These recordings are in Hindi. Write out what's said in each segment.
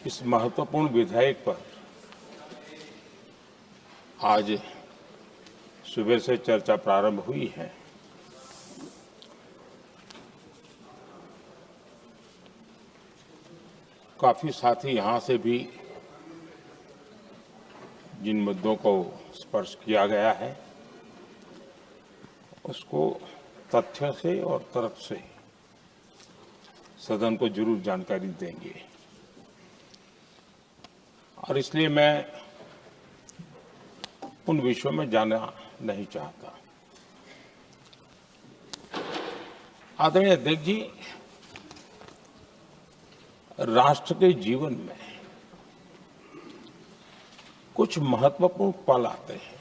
इस महत्वपूर्ण विधेयक पर आज सुबह से चर्चा प्रारंभ हुई है। काफी साथी यहां से भी जिन मुद्दों को स्पर्श किया गया है उसको तथ्य से और तर्क से सदन को जरूर जानकारी देंगे और इसलिए मैं उन विषयों में जाना नहीं चाहता। आदरणीय अध्यक्ष जी, राष्ट्र के जीवन में कुछ महत्वपूर्ण पल आते हैं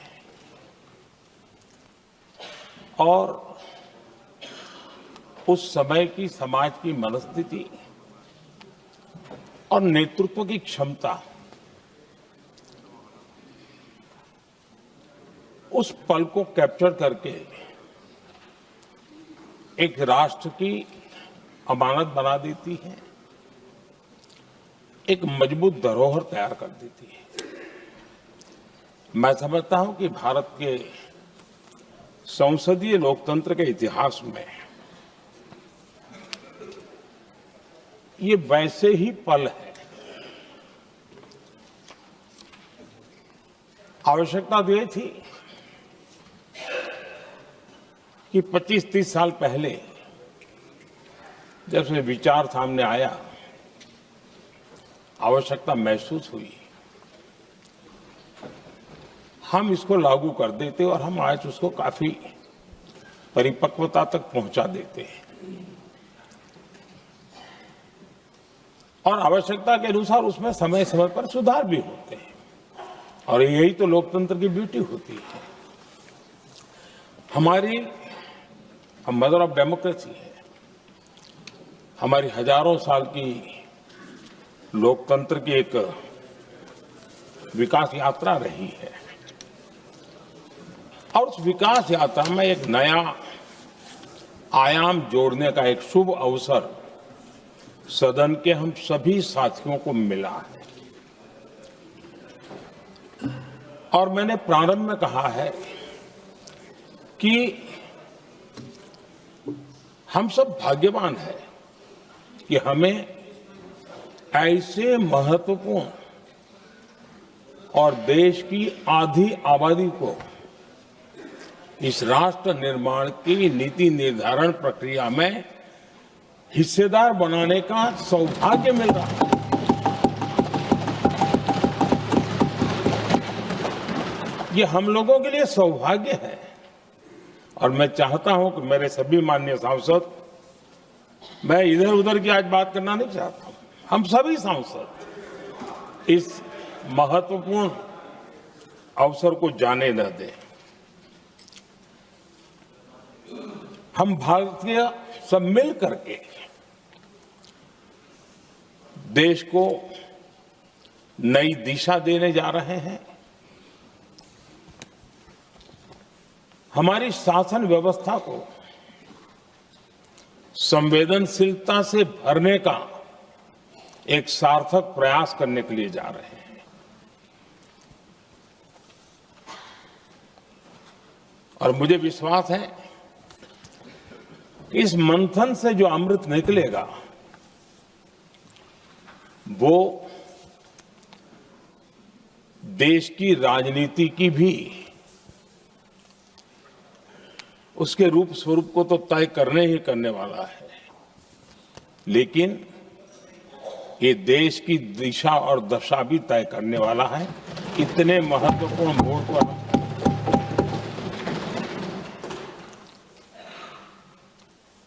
और उस समय की समाज की मनस्थिति और नेतृत्व की क्षमता उस पल को कैप्चर करके एक राष्ट्र की अमानत बना देती है, एक मजबूत धरोहर तैयार कर देती है। मैं समझता हूं कि भारत के संसदीय लोकतंत्र के इतिहास में ये वैसे ही पल है। आवश्यकता तो ये थी कि 25-30 साल पहले जब से विचार सामने आया, आवश्यकता महसूस हुई, हम इसको लागू कर देते और हम आज उसको काफी परिपक्वता तक पहुंचा देते हैं और आवश्यकता के अनुसार उसमें समय समय पर सुधार भी होते हैं और यही तो लोकतंत्र की ब्यूटी होती है। हमारी मदर ऑफ डेमोक्रेसी है, हमारी हजारों साल की लोकतंत्र की एक विकास यात्रा रही है और उस विकास यात्रा में एक नया आयाम जोड़ने का एक शुभ अवसर सदन के हम सभी साथियों को मिला है और मैंने प्रारंभ में कहा है कि हम सब भाग्यवान हैं कि हमें ऐसे महत्वपूर्ण और देश की आधी आबादी को इस राष्ट्र निर्माण की नीति निर्धारण प्रक्रिया में हिस्सेदार बनाने का सौभाग्य मिल रहा है। ये हम लोगों के लिए सौभाग्य है और मैं चाहता हूं कि मेरे सभी माननीय सांसद, मैं इधर उधर की आज बात करना नहीं चाहता हूं, हम सभी सांसद इस महत्वपूर्ण अवसर को जाने न दें। हम भारतीय सब मिल करके देश को नई दिशा देने जा रहे हैं। हमारी शासन व्यवस्था को संवेदनशीलता से भरने का एक सार्थक प्रयास करने के लिए जा रहे हैं और मुझे विश्वास है कि इस मंथन से जो अमृत निकलेगा वो देश की राजनीति की भी उसके रूप स्वरूप को तो तय करने ही करने वाला है, लेकिन ये देश की दिशा और दशा भी तय करने वाला है। इतने महत्वपूर्ण मोड़ पर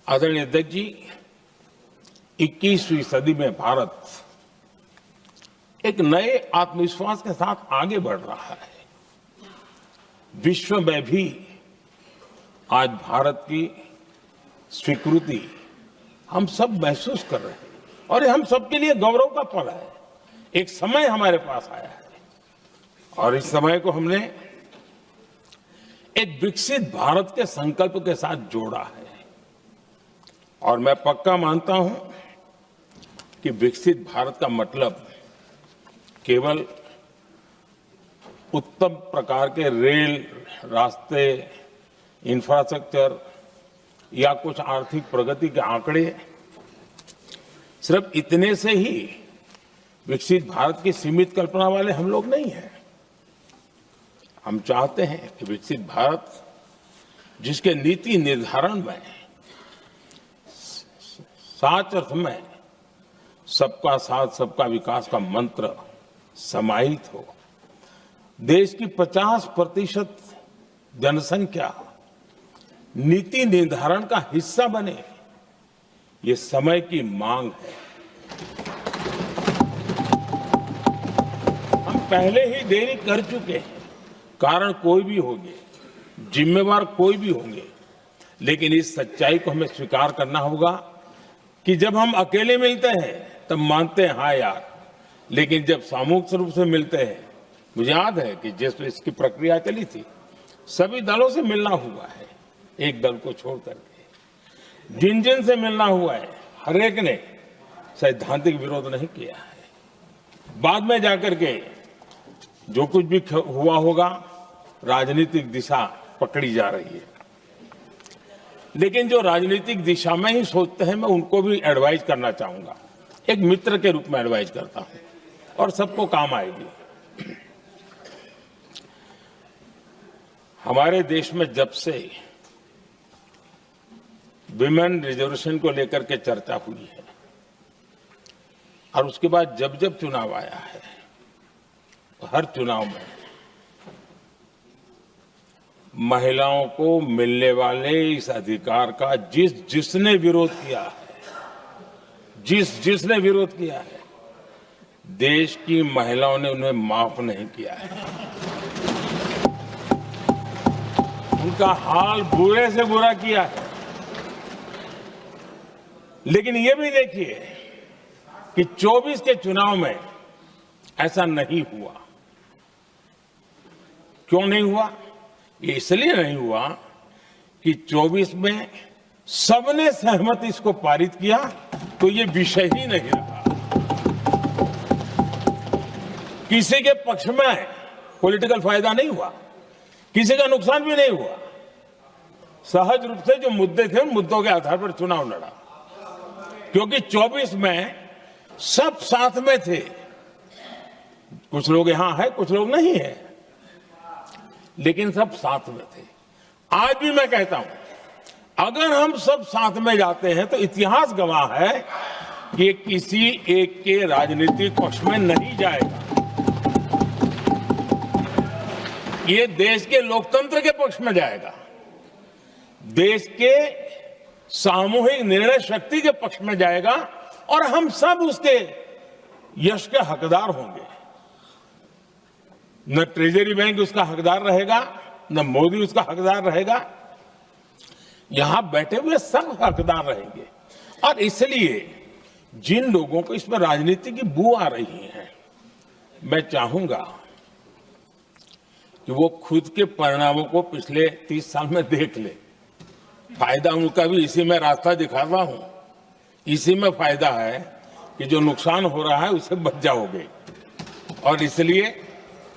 आदरणीय अध्यक्ष जी, 21वीं सदी में भारत एक नए आत्मविश्वास के साथ आगे बढ़ रहा है। विश्व में भी आज भारत की स्वीकृति हम सब महसूस कर रहे हैं और ये हम सबके लिए गौरव का पल है। एक समय हमारे पास आया है और इस समय को हमने एक विकसित भारत के संकल्प के साथ जोड़ा है और मैं पक्का मानता हूं कि विकसित भारत का मतलब केवल उत्तम प्रकार के रेल, रास्ते, इंफ्रास्ट्रक्चर या कुछ आर्थिक प्रगति के आंकड़े, सिर्फ इतने से ही विकसित भारत की सीमित कल्पना वाले हम लोग नहीं हैं। हम चाहते हैं कि विकसित भारत जिसके नीति निर्धारण में साच अर्थ में सबका साथ सबका विकास का मंत्र समाहित हो, देश की 50% जनसंख्या नीति निर्धारण का हिस्सा बने, ये समय की मांग है। हम पहले ही देरी कर चुके हैं, कारण कोई भी होंगे, जिम्मेवार कोई भी होंगे, लेकिन इस सच्चाई को हमें स्वीकार करना होगा कि जब हम अकेले मिलते हैं तब मानते हैं हाँ यार, लेकिन जब सामूहिक रूप से मिलते हैं, मुझे याद है कि जिस इसकी प्रक्रिया चली थी, सभी दलों से मिलना हुआ है, एक दल को छोड़ करके जिन जिन से मिलना हुआ है, हर एक ने सैद्धांतिक विरोध नहीं किया है। बाद में जाकर के जो कुछ भी हुआ होगा, राजनीतिक दिशा पकड़ी जा रही है, लेकिन जो राजनीतिक दिशा में ही सोचते हैं, मैं उनको भी एडवाइज करना चाहूंगा, एक मित्र के रूप में एडवाइज करता हूं और सबको काम आएगी। हमारे देश में जब से विमेन रिजर्वेशन को लेकर के चर्चा हुई है और उसके बाद जब जब चुनाव आया है, हर चुनाव में महिलाओं को मिलने वाले इस अधिकार का जिसने विरोध किया है, जिसने विरोध किया है, देश की महिलाओं ने उन्हें माफ नहीं किया है। उनका हाल बुरे से बुरा किया है। लेकिन ये भी देखिए कि 24 के चुनाव में ऐसा नहीं हुआ। क्यों नहीं हुआ? ये इसलिए नहीं हुआ कि 24 में सबने सहमति इसको पारित किया, तो ये विषय ही नहीं रहा। किसी के पक्ष में पॉलिटिकल फायदा नहीं हुआ, किसी का नुकसान भी नहीं हुआ। सहज रूप से जो मुद्दे थे, उन मुद्दों के आधार पर चुनाव लड़ा, क्योंकि 24 में सब साथ में थे। कुछ लोग यहां हैं, कुछ लोग नहीं है, लेकिन सब साथ में थे। आज भी मैं कहता हूं, अगर हम सब साथ में जाते हैं तो इतिहास गवाह है कि ये किसी एक के राजनीतिक पक्ष में नहीं जाएगा। ये देश के लोकतंत्र के पक्ष में जाएगा, देश के सामूहिक निर्णय शक्ति के पक्ष में जाएगा और हम सब उसके यश के हकदार होंगे। न ट्रेजरी बैंक उसका हकदार रहेगा, न मोदी उसका हकदार रहेगा, यहां बैठे हुए सब हकदार रहेंगे। और इसलिए जिन लोगों को इसमें राजनीति की बू आ रही है, मैं चाहूंगा कि वो खुद के परिणामों को पिछले 30 साल में देख ले। फायदा उनका भी इसी में रास्ता दिखाता हूं, इसी में फायदा है कि जो नुकसान हो रहा है उससे बच जाओगे। और इसलिए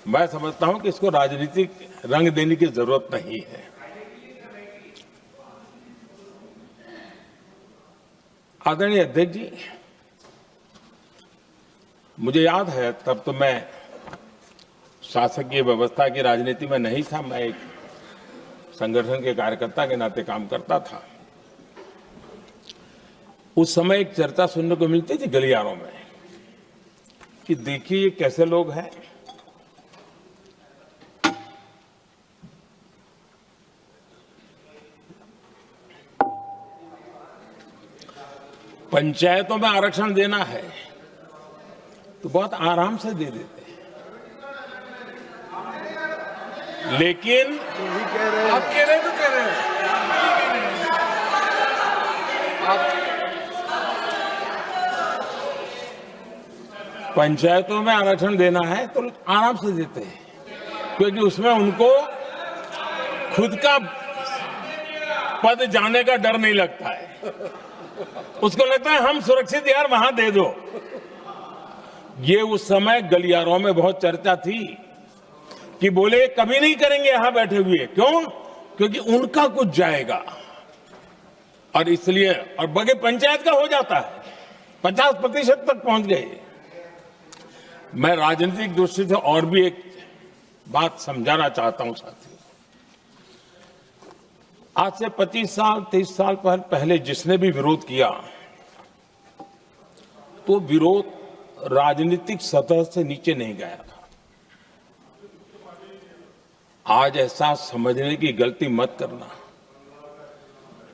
मैं समझता हूं कि इसको राजनीतिक रंग देने की जरूरत नहीं है। आदरणीय अध्यक्ष जी, मुझे याद है तब तो मैं शासकीय व्यवस्था की राजनीति में नहीं था, मैं एक संगठन के कार्यकर्ता के नाते काम करता था। उस समय एक चर्चा सुनने को मिलती थी गलियारों में कि देखिए ये कैसे लोग हैं, पंचायतों में आरक्षण देना है तो बहुत आराम से दे देते हैं, लेकिन आप कह रहे हैं तो कह रहे हैं पंचायतों में आरक्षण देना है तो आराम से देते हैं, क्योंकि उसमें उनको खुद का पद जाने का डर नहीं लगता है। उसको लगता है हम सुरक्षित यार वहां दे दो। ये उस समय गलियारों में बहुत चर्चा थी कि बोले कभी नहीं करेंगे यहां बैठे हुए। क्यों? क्योंकि उनका कुछ जाएगा और इसलिए, और बगे पंचायत का हो जाता है, 50% तक पहुंच गए। मैं राजनीतिक दृष्टि से और भी एक बात समझाना चाहता हूं साथियों। आज से 25 साल 30 साल पहले जिसने भी विरोध किया तो विरोध राजनीतिक सतह से नीचे नहीं गया था। आज ऐसा समझने की गलती मत करना।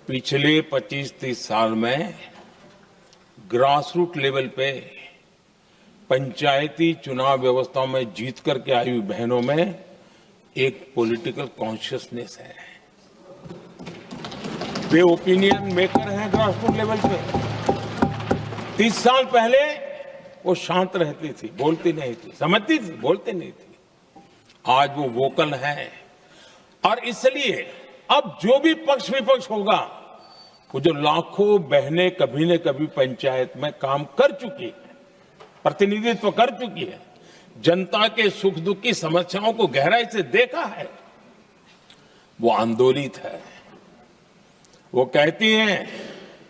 पिछले 25-30 साल में ग्रास रूट लेवल पे पंचायती चुनाव व्यवस्थाओं में जीत करके आई हुई बहनों में एक पॉलिटिकल कॉन्शियसनेस है। वे ओपिनियन मेकर हैं ग्रास रूट लेवल पे। 30 साल पहले वो शांत रहती थी, बोलती नहीं थी, समझती थी, बोलती नहीं थी। आज वो वोकल है और इसलिए अब जो भी पक्ष विपक्ष होगा, वो जो लाखों बहनें कभी न कभी पंचायत में काम कर चुकी है, प्रतिनिधित्व कर चुकी है, जनता के सुख दुख की समस्याओं को गहराई से देखा है, वो आंदोलित है। वो कहती हैं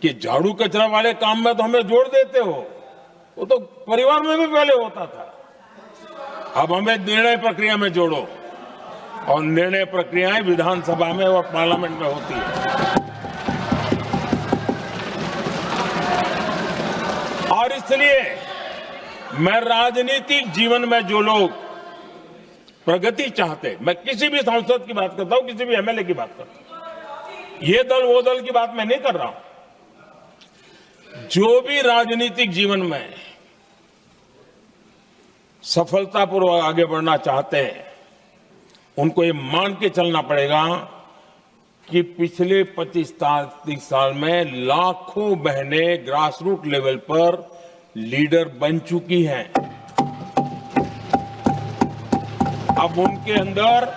कि झाड़ू कचरा वाले काम में तो हमें जोड़ देते हो, वो तो परिवार में भी पहले होता था, अब हमें निर्णय प्रक्रिया में जोड़ो। और निर्णय प्रक्रियाएं विधानसभा में और पार्लियामेंट में होती है। और इसलिए मैं राजनीतिक जीवन में जो लोग प्रगति चाहते, मैं किसी भी सांसद की बात करता हूं, किसी भी एमएलए की बात करता हूं, ये दल वो दल की बात मैं नहीं कर रहा हूं। जो भी राजनीतिक जीवन में सफलतापूर्वक आगे बढ़ना चाहते हैं, उनको ये मान के चलना पड़ेगा कि पिछले 25-30 साल में लाखों बहनें ग्रास रूट लेवल पर लीडर बन चुकी हैं। अब उनके अंदर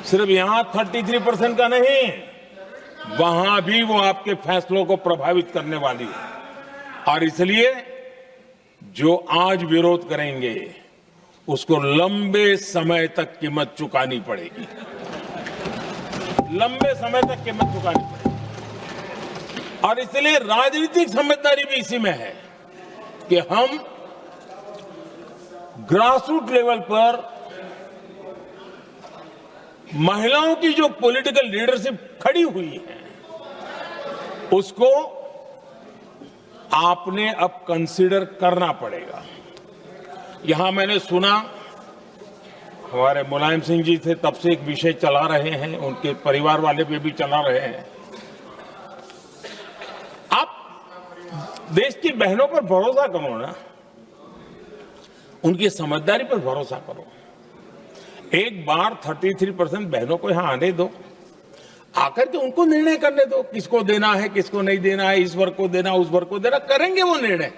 सिर्फ यहां 33% का नहीं, वहां भी वो आपके फैसलों को प्रभावित करने वाली है। और इसलिए जो आज विरोध करेंगे उसको लंबे समय तक कीमत चुकानी पड़ेगी, लंबे समय तक कीमत चुकानी पड़ेगी। और इसलिए राजनीतिक समझदारी भी इसी में है कि हम ग्रास रूट लेवल पर महिलाओं की जो पॉलिटिकल लीडरशिप खड़ी हुई है, उसको आपने अब कंसीडर करना पड़ेगा। यहां मैंने सुना हमारे मुलायम सिंह जी थे, तब से एक विषय चला रहे हैं, उनके परिवार वाले भी चला रहे हैं। आप देश की बहनों पर भरोसा करो ना, उनकी समझदारी पर भरोसा करो। एक बार 33% बहनों को यहां आने दो, आकर के उनको निर्णय करने दो, किसको देना है, किसको नहीं देना है, इस वर्ग को देना, उस वर्ग को देना, करेंगे वो निर्णय।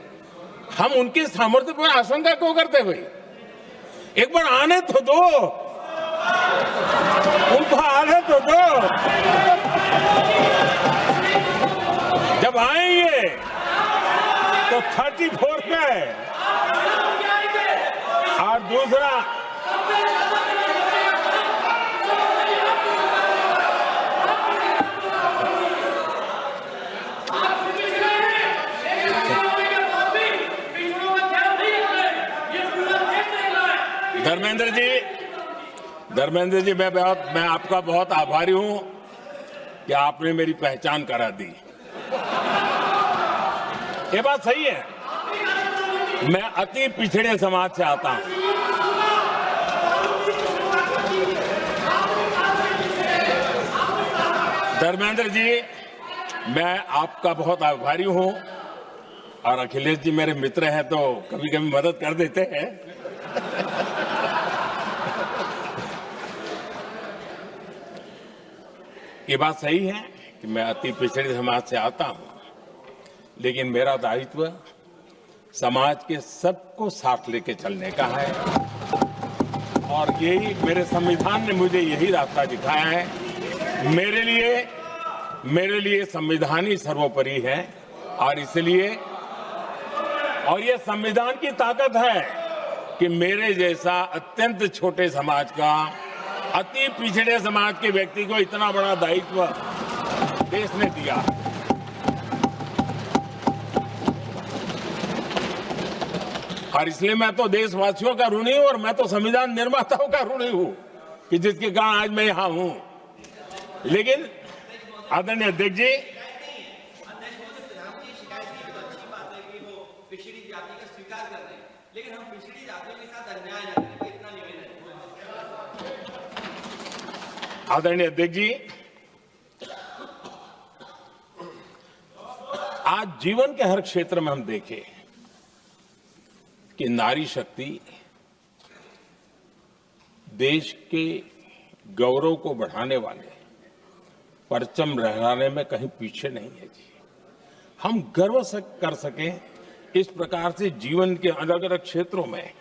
हम उनके सामर्थ्य पर आशंका क्यों करते भाई? एक बार आने तो दो, उनको आने तो दो। जब आएंगे तो 34 पे और दूसरा धर्मेंद्र जी मैं आपका बहुत आभारी हूं कि आपने मेरी पहचान करा दी। ये बात सही है, मैं अति पिछड़े समाज से आता हूं। धर्मेंद्र जी, मैं आपका बहुत आभारी हूं और अखिलेश जी मेरे मित्र हैं तो कभी कभी मदद कर देते हैं। ये बात सही है कि मैं अति पिछड़े समाज से आता हूं, लेकिन मेरा दायित्व समाज के सबको साथ लेके चलने का है और यही मेरे संविधान ने मुझे यही रास्ता दिखाया है। मेरे लिए संविधान ही सर्वोपरि है और इसलिए, और ये संविधान की ताकत है कि मेरे जैसा अत्यंत छोटे समाज का, अति पिछड़े समाज के व्यक्ति को इतना बड़ा दायित्व देश ने दिया। और इसलिए मैं तो देशवासियों का ऋणी हूं और मैं तो संविधान निर्माताओं का ऋणी हूं कि जिसके कारण आज मैं यहां हूं। लेकिन आदरणीय अध्यक्ष जी, पिछड़ी जाति का स्वीकार कर रहे हैं, लेकिन हम पिछड़ी जातियों के साथ अन्याय न करें, इतना निवेदन है। आदरणीय अध्यक्ष जी, आज जीवन के हर क्षेत्र में हम देखें कि नारी शक्ति देश के गौरव को बढ़ाने वाले, परचम लहराने में कहीं पीछे नहीं है जी। हम गर्व कर सकें इस प्रकार से जीवन के अलग अलग क्षेत्रों में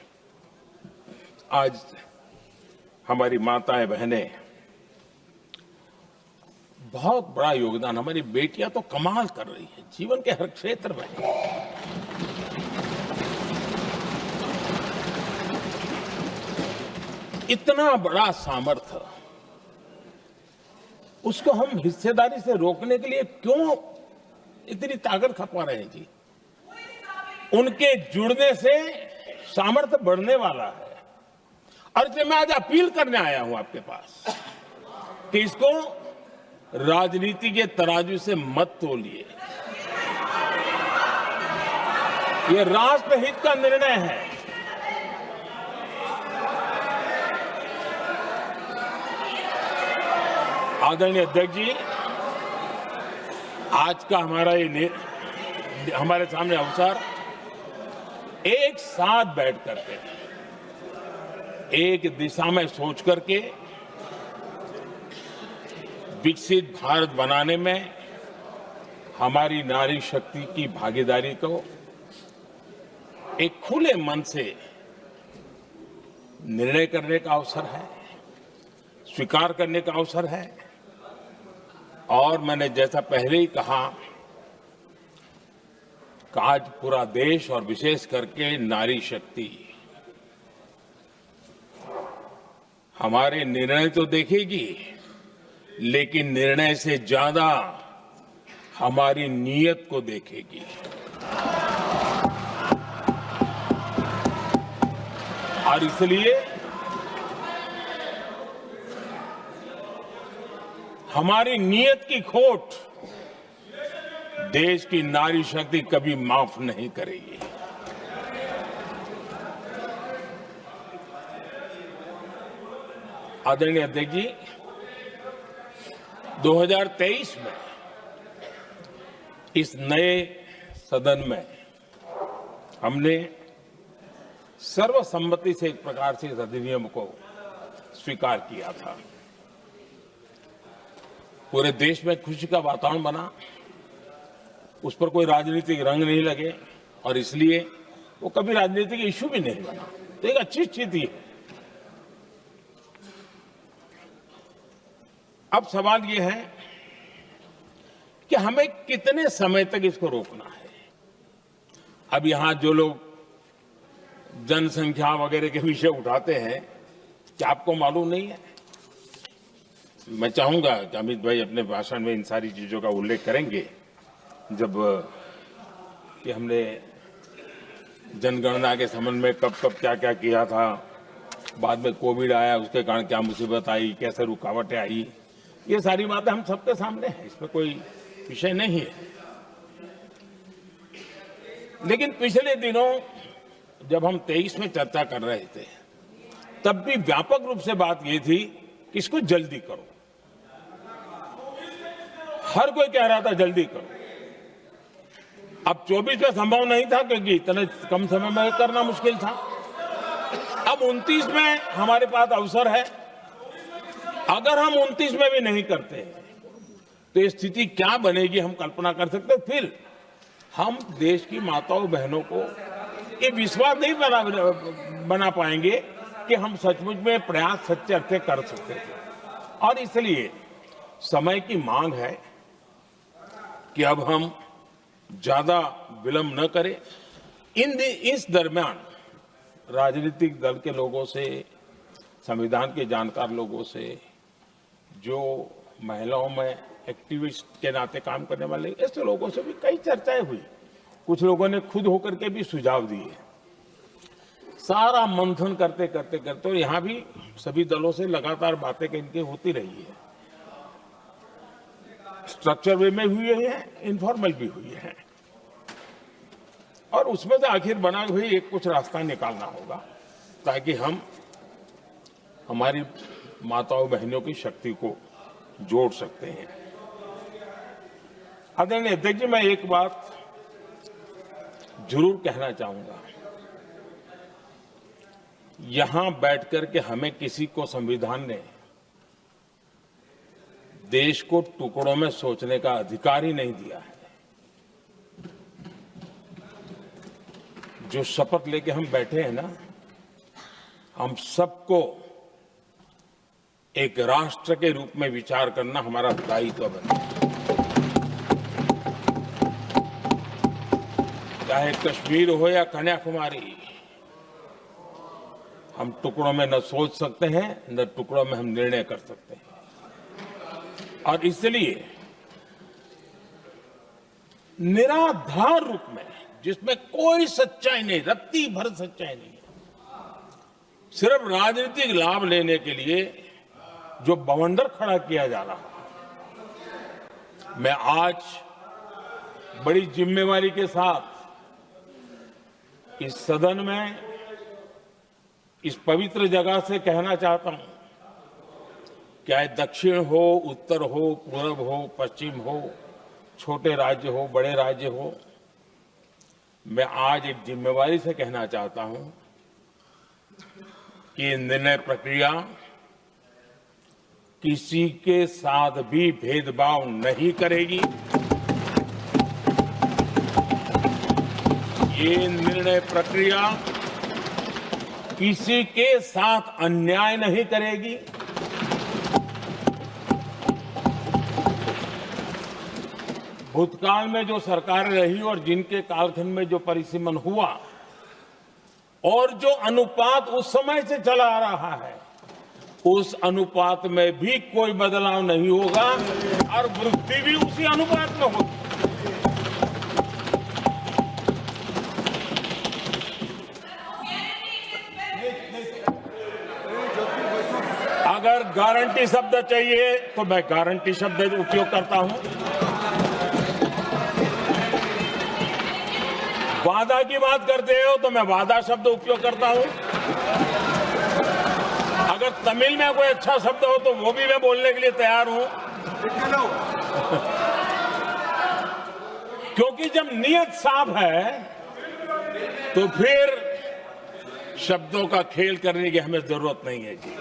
आज हमारी माताएं बहनें बहुत बड़ा योगदान, हमारी बेटियां तो कमाल कर रही हैं जीवन के हर क्षेत्र में। इतना बड़ा सामर्थ्य, उसको हम हिस्सेदारी से रोकने के लिए क्यों इतनी ताकत खपा रहे हैं जी? उनके जुड़ने से सामर्थ्य बढ़ने वाला है। और इसलिए मैं आज अपील करने आया हूं आपके पास कि इसको राजनीति के तराजू से मत तोलिए। ये राष्ट्रहित का निर्णय है। आदरणीय अध्यक्ष जी, आज का हमारे सामने अवसर एक साथ बैठ करके एक दिशा में सोच करके विकसित भारत बनाने में हमारी नारी शक्ति की भागीदारी को एक खुले मन से निर्णय करने का अवसर है, स्वीकार करने का अवसर है। और मैंने जैसा पहले ही कहा कि आज पूरा देश और विशेष करके नारी शक्ति हमारे निर्णय तो देखेगी, लेकिन निर्णय से ज्यादा हमारी नीयत को देखेगी। और इसलिए हमारी नीयत की खोट देश की नारी शक्ति कभी माफ नहीं करेगी। आदरणीय अध्यक्ष जी, 2023 में इस नए सदन में हमने सर्वसम्मति से एक प्रकार से इस अधिनियम को स्वीकार किया था। पूरे देश में खुशी का वातावरण बना, उस पर कोई राजनीतिक रंग नहीं लगे और इसलिए वो कभी राजनीतिक इश्यू भी नहीं बना। तो एक अच्छी स्थिति है। अब सवाल ये है कि हमें कितने समय तक इसको रोकना है। अब यहां जो लोग जनसंख्या वगैरह के विषय उठाते हैं, क्या आपको मालूम नहीं है? मैं चाहूंगा कि अमित भाई अपने भाषण में इन सारी चीजों का उल्लेख करेंगे, जब कि हमने जनगणना के संबंध में कब कब क्या क्या किया था, बाद में कोविड आया, उसके कारण क्या मुसीबत आई, कैसे रुकावटें आई, ये सारी बातें हम सबके सामने हैं, इसमें कोई विषय नहीं है। लेकिन पिछले दिनों जब हम 23 में चर्चा कर रहे थे, तब भी व्यापक रूप से बात ये थी कि इसको जल्दी करो। हर कोई कह रहा था जल्दी करो। अब 24 में संभव नहीं था क्योंकि इतने कम समय में करना मुश्किल था। अब 29 में हमारे पास अवसर है। अगर हम 29 में भी नहीं करते तो ये स्थिति क्या बनेगी हम कल्पना कर सकते हैं। फिर हम देश की माताओं बहनों को ये विश्वास नहीं बना पाएंगे कि हम सचमुच में प्रयास सच्चे अर्थे कर सकते थे। और इसलिए समय की मांग है कि अब हम ज्यादा विलंब न करें। इस दरमियान राजनीतिक दल के लोगों से, संविधान के जानकार लोगों से, जो महिलाओं में एक्टिविस्ट के नाते काम करने वाले ऐसे लोगों से भी कई चर्चाएं हुई। कुछ लोगों ने खुद होकर के भी सुझाव दिए। सारा मंथन करते करते करते और यहाँ भी सभी दलों से लगातार बातें इनकी होती रही है। स्ट्रक्चर वे में हुई है, इनफॉर्मल भी हुई है, और उसमें से आखिर बना हुई एक कुछ रास्ता निकालना होगा ताकि हम हमारी माताओं बहनों की शक्ति को जोड़ सकते हैं। आदरणीय अध्यक्ष जी, मैं एक बात जरूर कहना चाहूंगा। यहां बैठकर के हमें किसी को संविधान ने देश को टुकड़ों में सोचने का अधिकार ही नहीं दिया है। जो शपथ लेके हम बैठे हैं ना, हम सबको एक राष्ट्र के रूप में विचार करना हमारा दायित्व बनता है। चाहे कश्मीर हो या कन्याकुमारी, हम टुकड़ों में न सोच सकते हैं, न टुकड़ों में हम निर्णय कर सकते हैं। और इसलिए निराधार रूप में, जिसमें कोई सच्चाई नहीं, रत्ती भर सच्चाई नहीं है, सिर्फ राजनीतिक लाभ लेने के लिए जो बवंडर खड़ा किया जा रहा है, मैं आज बड़ी जिम्मेवारी के साथ इस सदन में, इस पवित्र जगह से कहना चाहता हूं, चाहे दक्षिण हो, उत्तर हो, पूर्व हो, पश्चिम हो, छोटे राज्य हो, बड़े राज्य हो, मैं आज एक जिम्मेवारी से कहना चाहता हूं कि निर्णय प्रक्रिया किसी के साथ भी भेदभाव नहीं करेगी। ये निर्णय प्रक्रिया किसी के साथ अन्याय नहीं करेगी। भूतकाल में जो सरकारें रही और जिनके कालखंड में जो परिसीमन हुआ और जो अनुपात उस समय से चला आ रहा है, उस अनुपात में भी कोई बदलाव नहीं होगा और वृद्धि भी उसी अनुपात में होगी। अगर गारंटी शब्द चाहिए तो मैं गारंटी शब्द उपयोग करता हूं। वादा की बात करते हो तो मैं वादा शब्द उपयोग करता हूं। अगर तमिल में कोई अच्छा शब्द हो तो वो भी मैं बोलने के लिए तैयार हूं। क्योंकि जब नियत साफ है तो फिर शब्दों का खेल करने की हमें जरूरत नहीं है जी।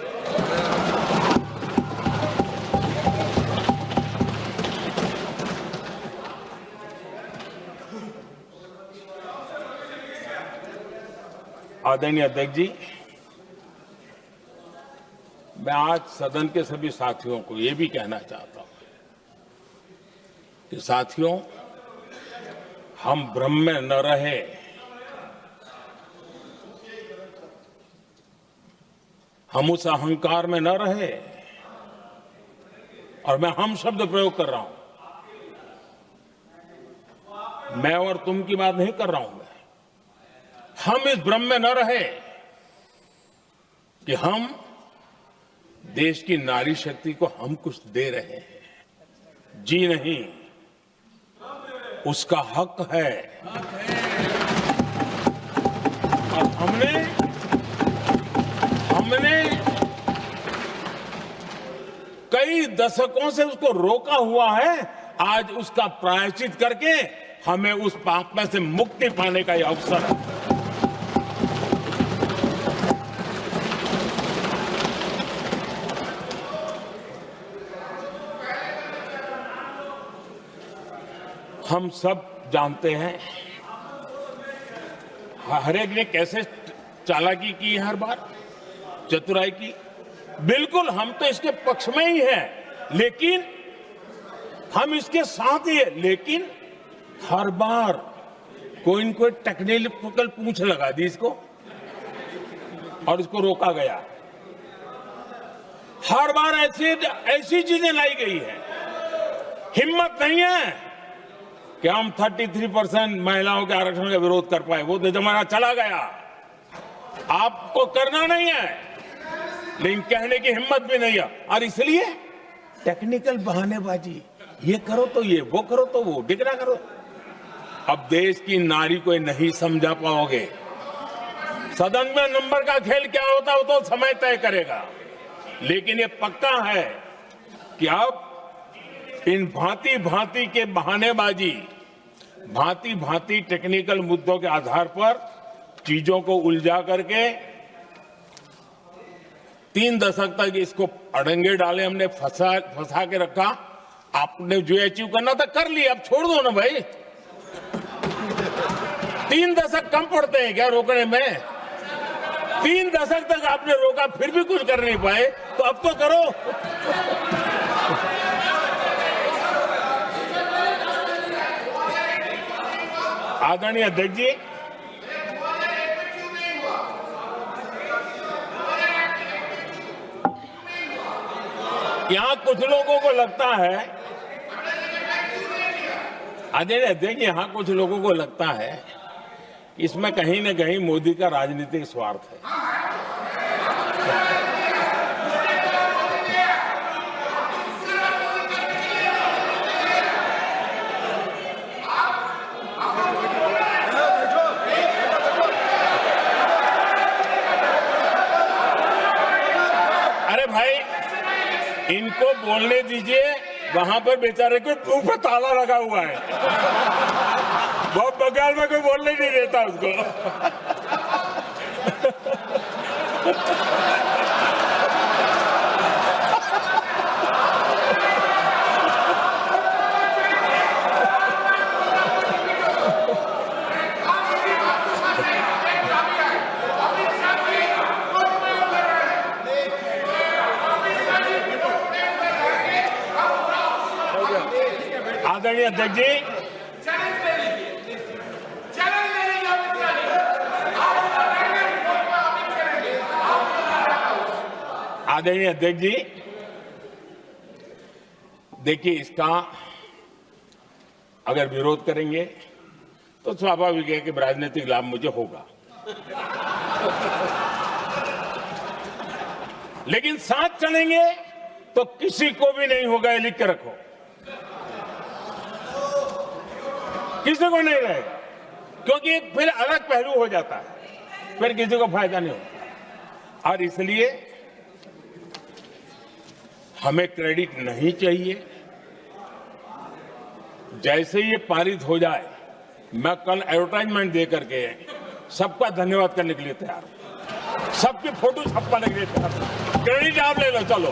आदरणीय अध्यक्ष जी, मैं आज सदन के सभी साथियों को ये भी कहना चाहता हूं कि साथियों, हम भ्रम में न रहे। हम उस अहंकार में न रहे, और मैं हम शब्द प्रयोग कर रहा हूं। मैं और तुम की बात नहीं कर रहा हूं। हम इस भ्रम में न रहे कि हम देश की नारी शक्ति को हम कुछ दे रहे हैं। जी नहीं, उसका हक है। और हमने कई दशकों से उसको रोका हुआ है। आज उसका प्रायश्चित करके हमें उस पाप में से मुक्ति पाने का यह अवसर है। हम सब जानते हैं हर एक ने कैसे चालाकी की है, हर बार चतुराई की। बिल्कुल हम तो इसके पक्ष में ही हैं, लेकिन हम इसके साथ ही है। लेकिन हर बार कोई न कोई टेक्निकल पूछ लगा दी इसको। और इसको रोका गया। हर बार ऐसी चीजें लाई गई है। हिम्मत नहीं है कि हम 33% महिलाओं के आरक्षण का विरोध कर पाए। वो जमाना चला गया। आपको करना नहीं है, लेकिन कहने की हिम्मत भी नहीं है। और इसलिए टेक्निकल बहानेबाजी, ये करो तो ये, वो करो तो वो, डिगरा करो। अब देश की नारी को नहीं समझा पाओगे। सदन में नंबर का खेल क्या होता है वो तो समय तय करेगा, लेकिन ये पक्का है कि अब इन भांति भांति के बहानेबाजी, भांति भांति टेक्निकल मुद्दों के आधार पर चीजों को उलझा करके 3 दशक तक इसको अड़ंगे डाले हमने, फंसा के रखा। आपने जो अचीव करना था कर लिया, अब छोड़ दो ना भाई। 3 दशक कम पड़ते हैं क्या रोकने में? 3 दशक तक आपने रोका, फिर भी कुछ कर नहीं पाए, तो अब तो करो। आदरणीय अध्यक्ष जी, यहां कुछ लोगों को लगता है, आदरणीय अध्यक्ष जी, यहां कुछ लोगों को लगता है इसमें कहीं न कहीं मोदी का राजनीतिक स्वार्थ है। अरे भाई, इनको बोलने दीजिए। वहां पर बेचारे को मुंह पे ताला लगा हुआ है, बहुत बगल में कोई बोलने नहीं देता उसको। आदरणीय अध्यक्ष जी, आदरणीय अध्यक्ष जी, देखिए, इसका अगर विरोध करेंगे तो स्वाभाविक है कि राजनीतिक लाभ मुझे होगा, लेकिन साथ चलेंगे तो किसी को भी नहीं होगा। ये लिख के रखो, किसी को नहीं रहेगा, क्योंकि एक फिर अलग पहलू हो जाता है, फिर किसी को फायदा नहीं होता। और इसलिए हमें क्रेडिट नहीं चाहिए। जैसे ये पारित हो जाए, मैं कल एडवर्टाइजमेंट दे करके सबका धन्यवाद करने के लिए तैयार हूं, सबकी फोटो छपवाने के लिए तैयार हूं। क्रेडिट आप ले लो, चलो।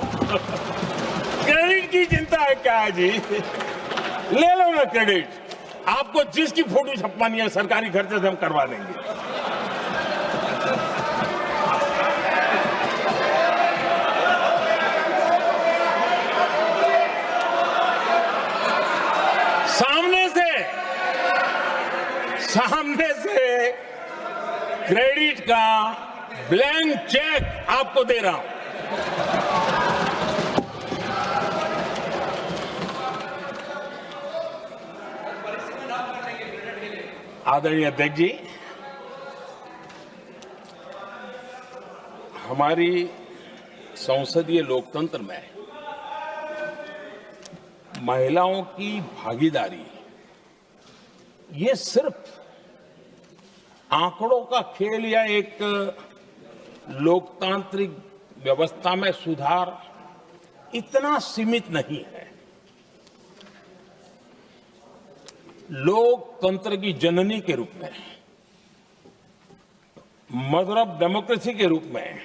क्रेडिट की चिंता है क्या है जी? ले लो ना क्रेडिट। आपको जिसकी फोटो छपवानी है सरकारी खर्चे से हम करवा देंगे। सामने से क्रेडिट का ब्लैंक चेक आपको दे रहा हूं। आदरणीय अध्यक्ष जी, हमारी संसदीय लोकतंत्र में महिलाओं की भागीदारी ये सिर्फ आंकड़ों का खेल या एक लोकतांत्रिक व्यवस्था में सुधार इतना सीमित नहीं है। लोकतंत्र की जननी के रूप में, मदर ऑफ डेमोक्रेसी के रूप में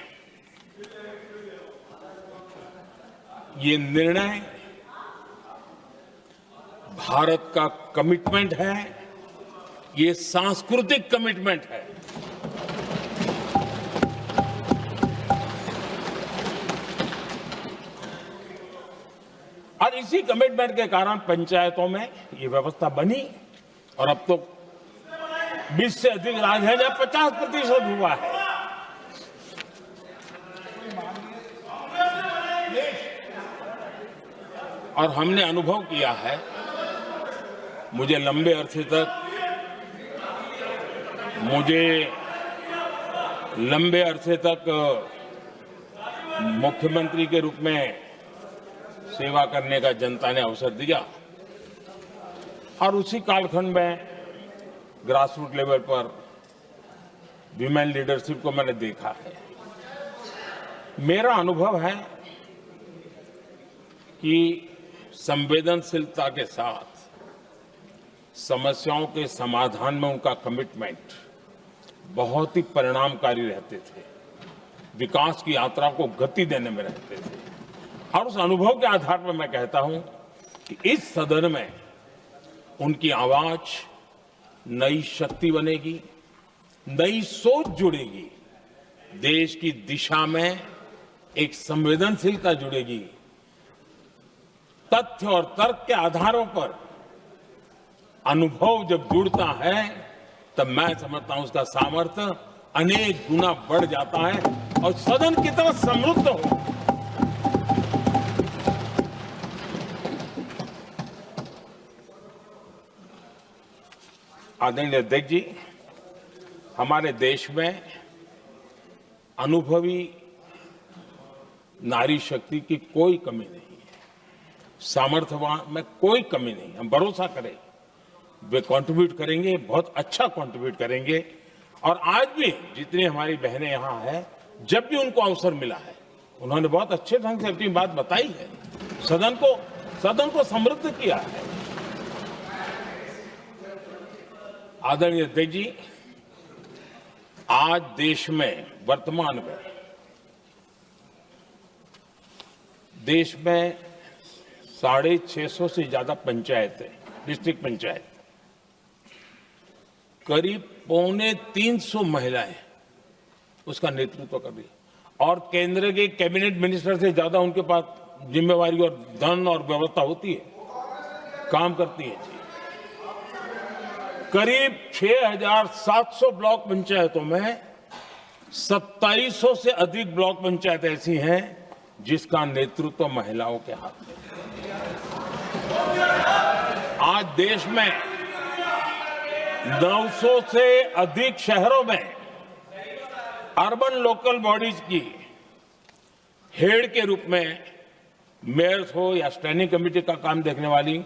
ये निर्णय भारत का कमिटमेंट है, ये सांस्कृतिक कमिटमेंट है। और इसी कमिटमेंट के कारण पंचायतों में ये व्यवस्था बनी और अब तो 20 से अधिक राज्य है जहां 50% हुआ है। और हमने अनुभव किया है, मुझे लंबे अरसे तक मुख्यमंत्री के रूप में सेवा करने का जनता ने अवसर दिया और उसी कालखंड में ग्रासरूट लेवल पर विमेन लीडरशिप को मैंने देखा है। मेरा अनुभव है कि संवेदनशीलता के साथ समस्याओं के समाधान में उनका कमिटमेंट बहुत ही परिणामकारी रहते थे, विकास की यात्रा को गति देने में रहते थे। और उस अनुभव के आधार पर मैं कहता हूं कि इस सदन में उनकी आवाज नई शक्ति बनेगी, नई सोच जुड़ेगी, देश की दिशा में एक संवेदनशीलता जुड़ेगी। तथ्य और तर्क के आधारों पर अनुभव जब जुड़ता है तब मैं समझता हूं उसका सामर्थ्य अनेक गुना बढ़ जाता है और सदन कितना समृद्ध हो। आदरणीय अध्यक्ष जी, हमारे देश में अनुभवी नारी शक्ति की कोई कमी नहीं है, सामर्थ्यवान में कोई कमी नहीं। हम भरोसा करें वे कंट्रीब्यूट करेंगे, बहुत अच्छा कंट्रीब्यूट करेंगे। और आज भी जितनी हमारी बहनें यहां हैं, जब भी उनको अवसर मिला है उन्होंने बहुत अच्छे ढंग से अपनी बात बताई है, सदन को समृद्ध किया है। आदरणीय अध्यक्ष जी, आज देश में वर्तमान में देश में 650 से ज्यादा पंचायतें, डिस्ट्रिक्ट पंचायत, करीब 250 महिलाएं उसका नेतृत्व कर रही और केंद्र के कैबिनेट मिनिस्टर से ज्यादा उनके पास जिम्मेवारी और धन और व्यवस्था होती है, काम करती है जी। करीब 6,700 ब्लॉक पंचायतों में 2700 से अधिक ब्लॉक पंचायत ऐसी हैं जिसका नेतृत्व महिलाओं के हाथ में। आज देश में 900 से अधिक शहरों में अर्बन लोकल बॉडीज की हेड के रूप में मेयर्स हो या स्टैंडिंग कमेटी का काम देखने वाली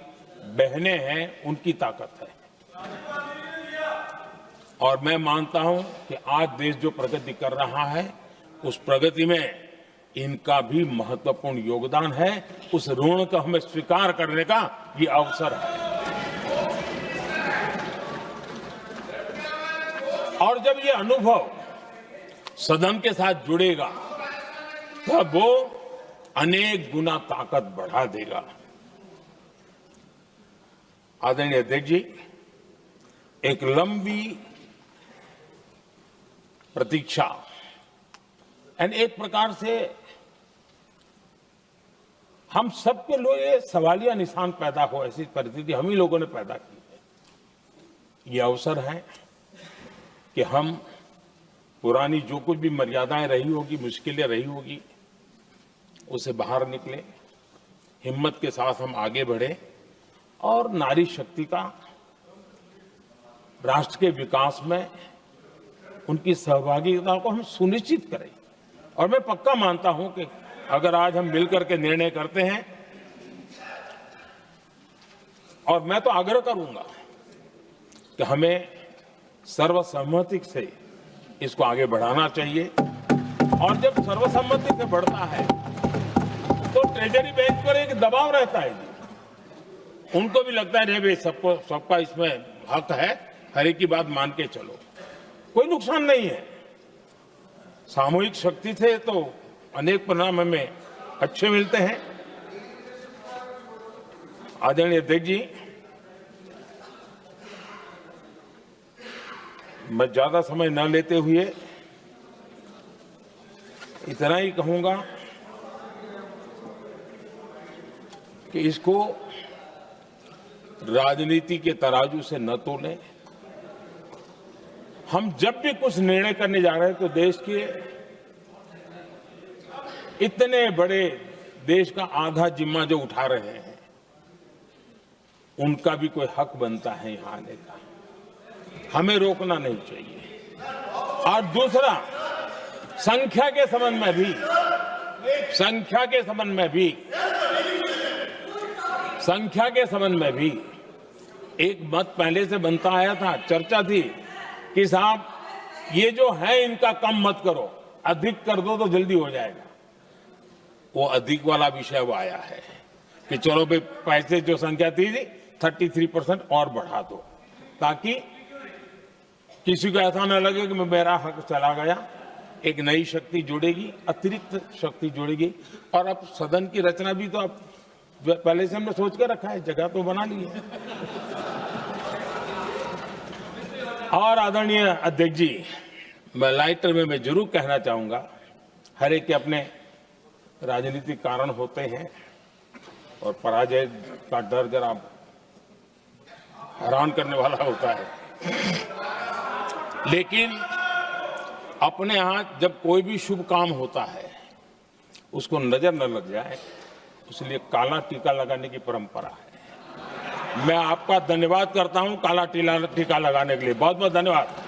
बहनें हैं, उनकी ताकत है। और मैं मानता हूं कि आज देश जो प्रगति कर रहा है उस प्रगति में इनका भी महत्वपूर्ण योगदान है। उस ऋण को हमें स्वीकार करने का ये अवसर है। और जब ये अनुभव सदन के साथ जुड़ेगा तब वो अनेक गुना ताकत बढ़ा देगा। आदरणीय अध्यक्ष जी, एक लंबी प्रतीक्षा एंड एक प्रकार से हम सबके लिए सवालिया निशान पैदा हो, ऐसी परिस्थिति हम ही लोगों ने पैदा की है। ये अवसर है कि हम पुरानी जो कुछ भी मर्यादाएं रही होगी, मुश्किलें रही होगी, उसे बाहर निकले, हिम्मत के साथ हम आगे बढ़े और नारी शक्ति का राष्ट्र के विकास में उनकी सहभागिता को हम सुनिश्चित करें। और मैं पक्का मानता हूं कि अगर आज हम मिलकर के निर्णय करते हैं, और मैं तो आग्रह करूंगा कि हमें सर्वसम्मति से इसको आगे बढ़ाना चाहिए। और जब सर्वसम्मति से बढ़ता है तो ट्रेजरी बेंच पर एक दबाव रहता है जी। उनको भी लगता है भाई सबका इसमें हक है, हर एक की बात मान के चलो, कोई नुकसान नहीं है। सामूहिक शक्ति से तो अनेक परिणाम हमें अच्छे मिलते हैं। आदरणीय अध्यक्ष जी, मैं ज्यादा समय न लेते हुए इतना ही कहूंगा कि इसको राजनीति के तराजू से न तोलें। हम जब भी कुछ निर्णय करने जा रहे हैं तो देश के इतने बड़े देश का आधा जिम्मा जो उठा रहे हैं, उनका भी कोई हक बनता है यहाँ आने का। हमें रोकना नहीं चाहिए। और दूसरा, संख्या के संबंध में भी एक मत पहले से बनता आया था, चर्चा थी कि साहब ये जो है इनका कम मत करो, अधिक कर दो तो जल्दी हो जाएगा। वो अधिक वाला विषय वो आया है कि चलो भाई पैसे जो संख्या थी 33% और बढ़ा दो, ताकि किसी को ऐसा न लगे कि मेरा हक चला गया। एक नई शक्ति जुड़ेगी, अतिरिक्त शक्ति जुड़ेगी। और अब सदन की रचना भी तो अब पहले से हमने सोच के रखा है, जगह तो बना ली है। और आदरणीय अध्यक्ष जी, मैं लाइटर में मैं जरूर कहना चाहूंगा, हर एक के अपने राजनीतिक कारण होते हैं और पराजय का डर जरा हैरान करने वाला होता है, लेकिन अपने यहाँ जब कोई भी शुभ काम होता है उसको नजर न लग जाए, इसलिए काला टीका लगाने की परंपरा है। मैं आपका धन्यवाद करता हूं काला टीका लगाने के लिए। बहुत बहुत धन्यवाद।